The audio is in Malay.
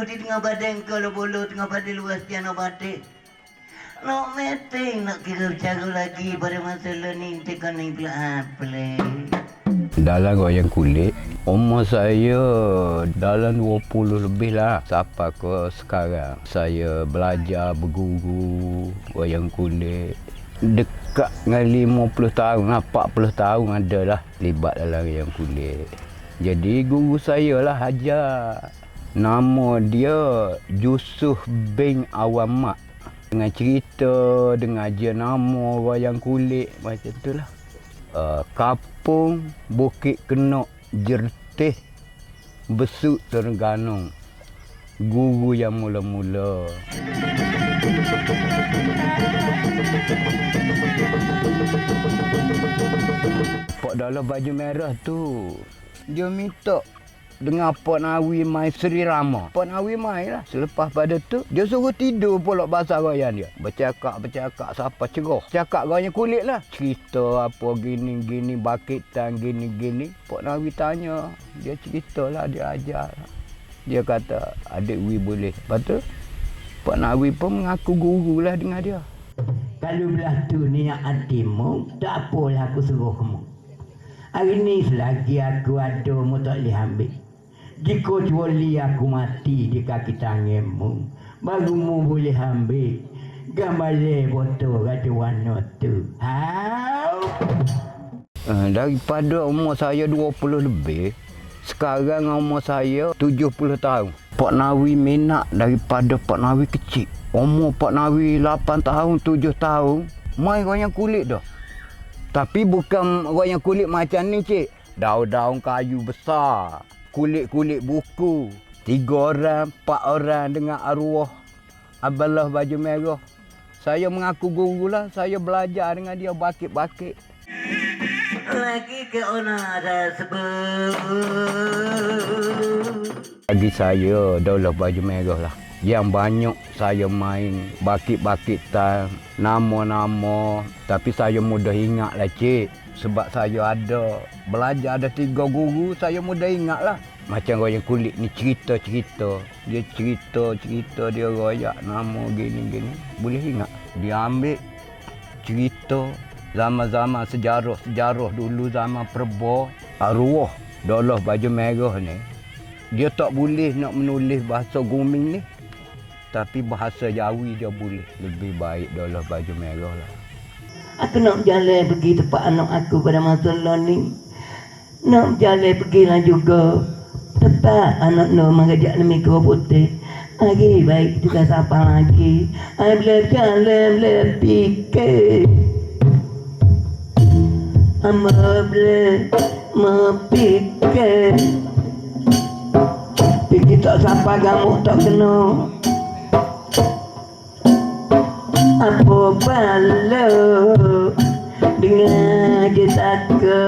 di tengah badan kalau bolo tengah badan luas tiada batik. Nak meeting nak kira cara lagi pada masalah ni tekan ni pula play. Dalam wayang kulit, umur saya dalam 20 lebih lah sampai ke sekarang. Saya belajar berguru wayang kulit. Dekat dengan 50 tahun, 40 tahun ada lah libat dalam wayang kulit. Jadi guru saya lah ajar. Nama dia Yusuf bin Awamat. Dengan cerita, dengan ajar nama wayang kulit macam tu lah. Kampung Bukit Kenok Jertih Besut Terengganu. Guru yang mula-mula. Pak dalam baju merah tu dia minta dengan Pak Nawi mai Seri Rama. Pak Nawi mai lah. Selepas pada tu, dia suruh tidur pula bahasa wayang dia. Bercakap siapa cerah. Cakap wayang kulit lah. Cerita apa gini-gini, bakitan gini-gini. Pak Nawi tanya, dia ceritalah, dia ajar. Dia kata, adik Wi boleh. Lepas tu, Pak Nawi pun mengaku guru lah dengan dia. Kalau belah tu niat hatimu, tak apalah aku suruh kamu. Hari ni selagi aku ada, mu tak boleh ambil. Jika kecuali aku mati di kaki tanganmu, baru mu boleh ambil gambar foto kata warna tu. Daripada umur saya 20 lebih, sekarang umur saya 70 tahun. Pak Nawi minat daripada Pak Nawi kecil. Umur Pak Nawi 8 tahun, 7 tahun, main wayang kulit dah. Tapi bukan wayang kulit macam ni, cik. Daun-daun kayu besar. Kulit-kulit buku. 3 orang, 4 orang dengan arwah Abdullah baju merah. Saya mengaku guru lah. Saya belajar dengan dia bakit-bakit. Lagi ke ona ada sebut. Bagi saya, Daulah baju merah lah. Yang banyak saya main bakit-bakitan, nama-nama. Tapi saya mudah ingat lah, cik. Sebab saya ada belajar, ada 3 guru, saya mudah ingat lah. Macam wayang kulit ni cerita-cerita. Dia cerita, dia royak nama gini-gini. Boleh ingat. Dia ambil cerita zaman-zaman sejarah dulu, zaman Perba. Arwah Daulah baju merah ni, dia tak boleh nak menulis bahasa Guming ni. Tapi bahasa Jawi dia boleh. Lebih baik Daulah baju merah lah. Aku nak berjalan pergi tempat anak aku pada masa ni. Nak berjalan pergilah juga tempat anak nak mengajak demi kau putih. Lagi baik juga siapa lagi. I boleh berjalan, boleh fikir. Amba boleh memfikir. Fikir tak siapa gamuk tak kena. Apa bala dengan kita ke